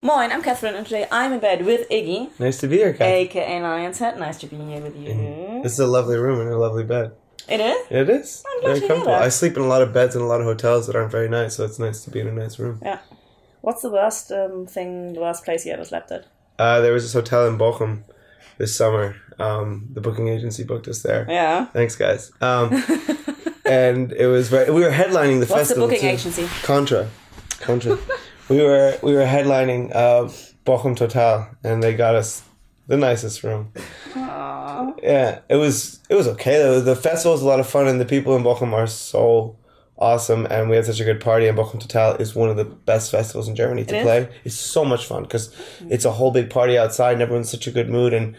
Moin, I'm Catherine, and today I'm in bed with Iggy. Nice to be here, Catherine. A.K.A. Lion's Head. Nice to be here with you. This is a lovely room and a lovely bed. It is? It is. I'm glad very to comfortable. hear that. I sleep in a lot of beds in a lot of hotels that aren't very nice, so it's nice to be in a nice room. Yeah. What's the worst the worst place you ever slept at? There was this hotel in Bochum this summer. The booking agency booked us there. Yeah. Thanks, guys. And it was we were headlining the festival. What's the booking too. agency? Contra. we were headlining Bochum Total, and they got us the nicest room. Aww. Yeah, it was okay. The festival was a lot of fun, and the people in Bochum are so awesome, and we had such a good party. And Bochum Total is one of the best festivals in Germany to play. It's so much fun because it's a whole big party outside, and everyone's in such a good mood. And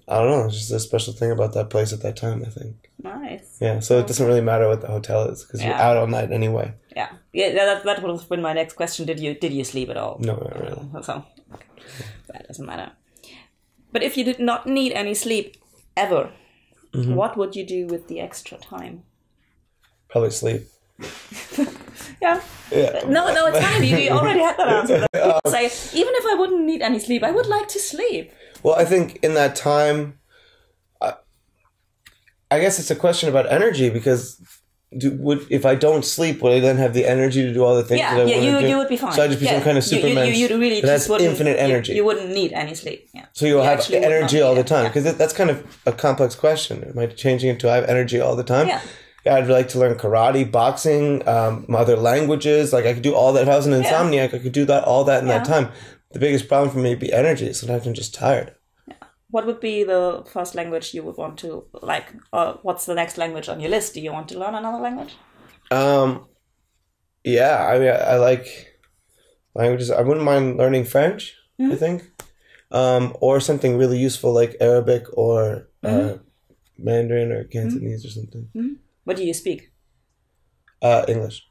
I don't know, it's just a special thing about that place at that time, I think. Nice. Yeah, so it doesn't really matter what the hotel is because you're out all night anyway. Yeah, that would have been my next question. Did you sleep at all? No, not really. So that doesn't matter. But if you did not need any sleep ever, what would you do with the extra time? Probably sleep. Yeah. No, it's fine. You already had that answer. People say, even if I wouldn't need any sleep, I would like to sleep. Well, I think in that time, I guess it's a question about energy because if I don't sleep, would I then have the energy to do all the things that I want to do? You would be fine. So I'd just be some kind of Superman that has infinite energy. You wouldn't need any sleep. Yeah. So you'll have energy all the time because that's kind of a complex question. Am I changing it to I have energy all the time? Yeah. I'd like to learn karate, boxing, other languages. Like I could do all that. If I was an insomniac, I could do all that in that time. The biggest problem for me would be energy. Sometimes I'm just tired. Yeah. What would be the first language you would want to like? What's the next language on your list? Do you want to learn another language? Yeah. I mean, I like languages. I wouldn't mind learning French. I think, or something really useful like Arabic or Mandarin or Cantonese or something. What do you speak? English.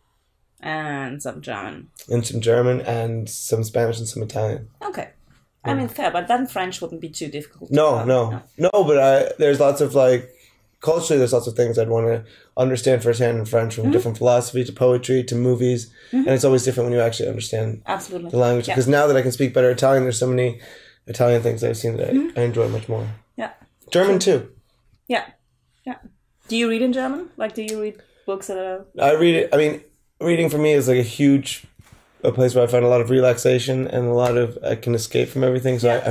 And some German. And some German and some Spanish and some Italian. Okay. I mean, fair, but then French wouldn't be too difficult. No, but there's lots of culturally there's lots of things I'd want to understand firsthand in French, from different philosophy to poetry to movies. And it's always different when you actually understand the language. Because now that I can speak better Italian, there's so many Italian things I've seen that I enjoy much more. Yeah. German too. Yeah. Yeah. Do you read in German? Like, do you read books that are... I read it. I mean, reading for me is like a place where I find a lot of relaxation and I can escape from everything. So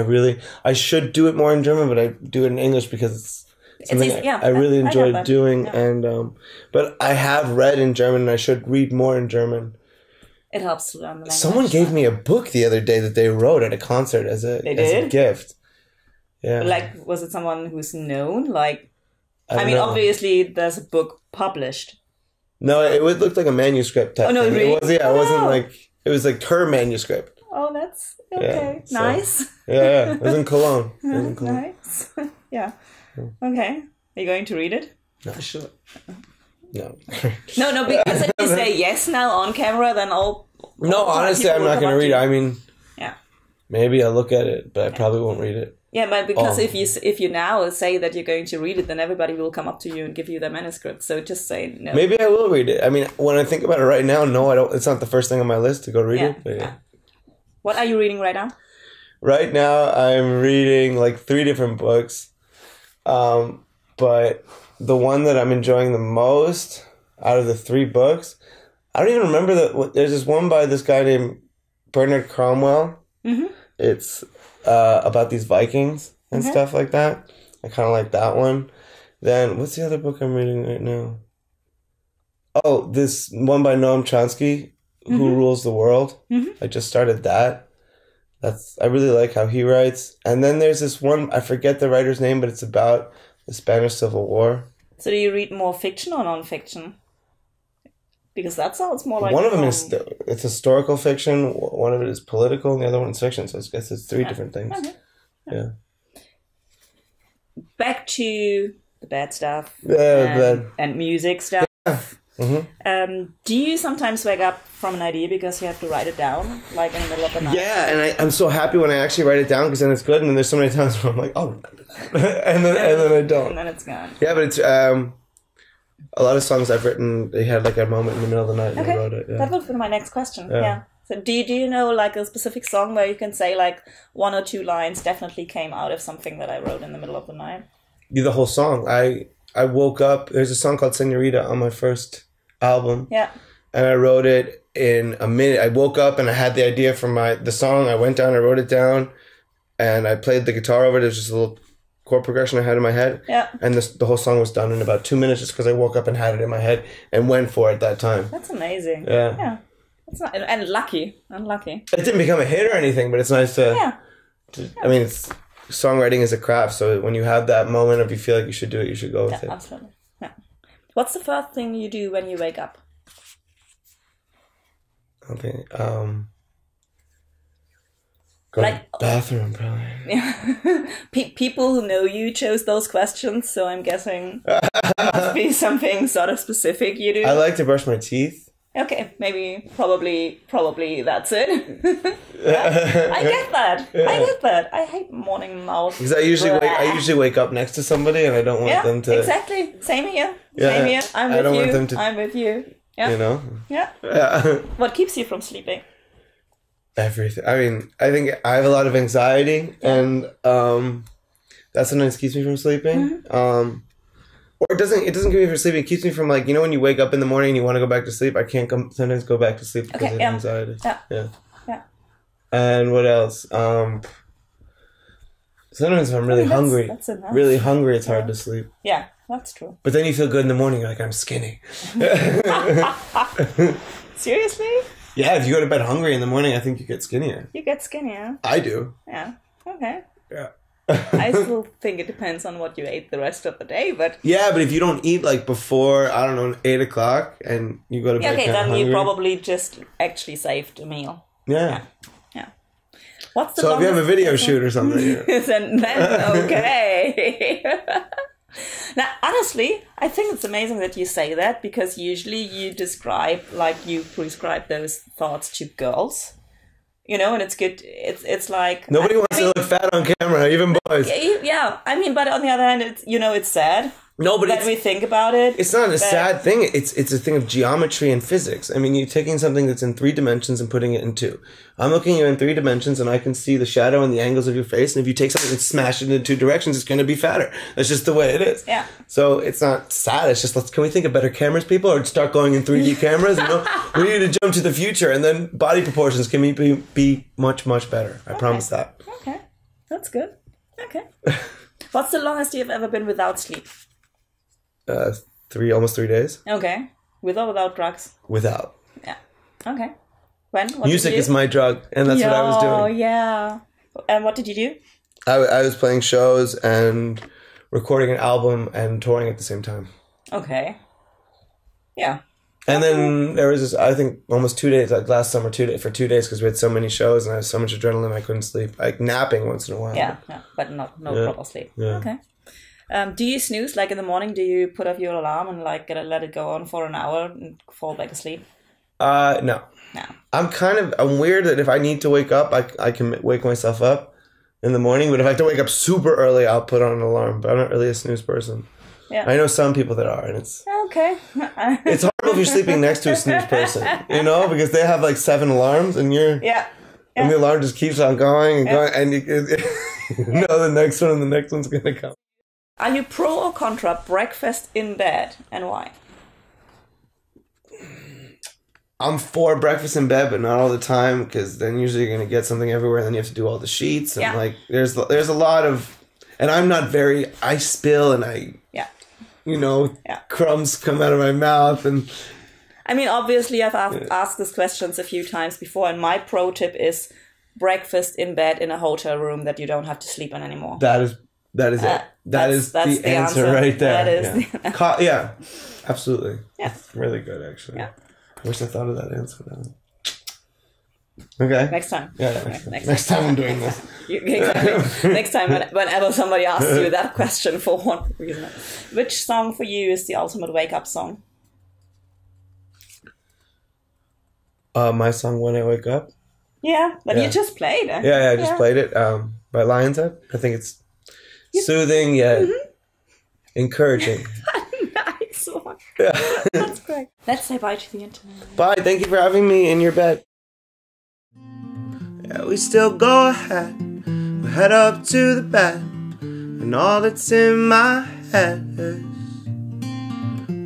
I should do it more in German, but I do it in English because it's something I really enjoy doing. Yeah. And, but I have read in German and I should read more in German. It helps to learn the language. Someone gave me a book the other day that they wrote at a concert as a gift. Yeah. Like, was it someone who's known? Like, I mean, obviously, there's a book published. No, it looked like a manuscript type thing. Really? It wasn't like... It was like her manuscript. Oh, that's okay. Yeah, nice. Yeah. It was in Cologne. Nice. Yeah. Okay. Are you going to read it? No. For sure. No. No, because if you say yes now on camera, then I'll... No, honestly, I'm not going to read it. I mean... Yeah. Maybe I'll look at it, but I probably won't read it. Yeah, but because if you now say that you're going to read it, then everybody will come up to you and give you their manuscript. So just say no. Maybe I will read it. I mean, when I think about it right now, no, I don't. It's not the first thing on my list to go read it. But What are you reading right now? Right now, I'm reading 3 different books. But the one that I'm enjoying the most out of the 3 books, I don't even remember there's this one by this guy named Bernard Cromwell. It's about these Vikings and stuff like that. I kind of like that one. Then, what's the other book I'm reading right now? Oh, this one by Noam Chomsky, Who Rules the World. I just started that. I really like how he writes. And then there's this one, I forget the writer's name, but it's about the Spanish Civil War. So do you read more fiction or non-fiction? Because that sounds more like... One of them it's historical fiction, one of it is political, and the other one is fiction. So I guess it's 3 different things. Okay. Yeah. Back to the bad stuff. Yeah, and music stuff. Yeah. Do you sometimes wake up from an idea because you have to write it down, like in the middle of the night? Yeah, and I'm so happy when I actually write it down because then it's good. And then there's so many times where I'm like, I'll remember that. and then I don't. And then it's gone. Yeah, but it's... a lot of songs I've written, they had a moment in the middle of the night and I wrote it. Yeah. That would be my next question. Yeah. So do you know like a specific song where you can say like 1 or 2 lines definitely came out of something that I wrote in the middle of the night? Yeah, the whole song. I woke up. There's a song called Senorita on my first album. Yeah. And I wrote it in a minute. I woke up and I had the idea for the song. I went down, I wrote it down, and I played the guitar over it. There's just a little chord progression I had in my head. Yeah. And the whole song was done in about 2 minutes just because I woke up and had it in my head and went for it that time. That's amazing. Yeah. Yeah. It's not, and lucky. Unlucky. It didn't become a hit or anything, but it's nice to... Yeah. I mean, songwriting is a craft, so when you have that moment of you feel like you should do it, you should go with it. Absolutely. Yeah. What's the first thing you do when you wake up? Okay. Go to the bathroom, probably. Yeah. People who know you chose those questions, so I'm guessing there must be something sort of specific you do. I like to brush my teeth. Okay, maybe, probably that's it. Yeah, I get that. Yeah. I get that. I hate morning mouth. Because I usually wake up next to somebody, and I don't want them to. Exactly. Same here. Yeah, Same here. I'm with you. Want them to, I'm with you. Yeah. You know. Yeah. What keeps you from sleeping? Everything. I mean, I think I have a lot of anxiety, and that sometimes keeps me from sleeping. Mm-hmm. Or it doesn't keep me from sleeping. It keeps me from, like, you know, when you wake up in the morning and you want to go back to sleep, I can't sometimes go back to sleep because of anxiety. Yeah. And what else? Sometimes if I'm really hungry, it's hard to sleep. Yeah, that's true. But then you feel good in the morning. You're like, I'm skinny. Seriously? Yeah, if you go to bed hungry in the morning, I think you get skinnier. You get skinnier? I do. Yeah. Okay. Yeah. I still think it depends on what you ate the rest of the day, but... Yeah, but if you don't eat, like, before, I don't know, 8 o'clock, and you go to bed then hungry, you probably just actually saved a meal. Yeah. What's the so if you have a video shoot or something... then okay. Now, honestly, I think it's amazing that you say that, because usually you prescribe those thoughts to girls. You know, and it's good. It's like... Nobody wants to look fat on camera, even boys. Yeah, I mean, but on the other hand, it's sad. No, but that we think about it. It's not a sad thing. It's a thing of geometry and physics. I mean, you're taking something that's in 3 dimensions and putting it in 2. I'm looking at you in 3 dimensions, and I can see the shadow and the angles of your face. And if you take something and smash it into 2 directions, it's going to be fatter. That's just the way it is. Yeah. So it's not sad. It's just, can we think of better cameras, people, or start going in 3D cameras? You know, we need to jump to the future, and then body proportions can be much, much better. I promise that. Okay, that's good. Okay. What's the longest you've ever been without sleep? Almost 3 days. Okay. With or without drugs? Without. Yeah. Okay. When? What Music is my drug, and that's what I was doing. Oh, yeah. And what did you do? I was playing shows and recording an album and touring at the same time. Okay. Yeah. And then there was I think, almost 2 days, like last summer, 2 days, for 2 days, because we had so many shows and I had so much adrenaline I couldn't sleep. Like napping once in a while. Yeah, but no proper sleep. Yeah. Okay. Do you snooze? Like in the morning, do you put off your alarm and like let it go on for an hour and fall back asleep? No. No. I'm weird that if I need to wake up, I can wake myself up in the morning. But if I have to wake up super early, I'll put on an alarm. But I'm not really a snooze person. Yeah. I know some people that are, and it's... Okay. It's horrible if you're sleeping next to a snooze person, you know? Because they have like 7 alarms, and you're... Yeah. And the alarm just keeps on going and going, and you know the next one and the next one's going to come. Are you pro or contra breakfast in bed, and why? I'm for breakfast in bed, but not all the time, because then usually you're going to get something everywhere, and then you have to do all the sheets, and like there's a lot of, and I'm not very, I spill, and crumbs come out of my mouth, and I mean, obviously I've asked these questions a few times before, and my pro tip is breakfast in bed in a hotel room that you don't have to sleep in anymore. That is it. That's the answer right there. That is yeah, absolutely. Yeah. Really good, actually. Yeah. I wish I thought of that answer now. Okay. Next time. Yeah, next time I'm doing this. Exactly. Next time, whenever somebody asks you that question for one reason. Which song for you is the ultimate wake-up song? My song, When I Wake Up. Yeah, but you just played it. Yeah, I just played it by Lion's Head. I think it's soothing yet encouraging. Nice one. Yeah. That's great. Let's say bye to the internet. Bye. Thank you for having me in your bed. Yeah, we still go ahead. We head up to the bed, and all that's in my head is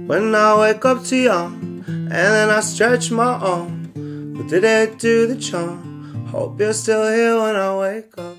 when I wake up too young, and then I stretch my arm. What did it do the charm? Hope you're still here when I wake up.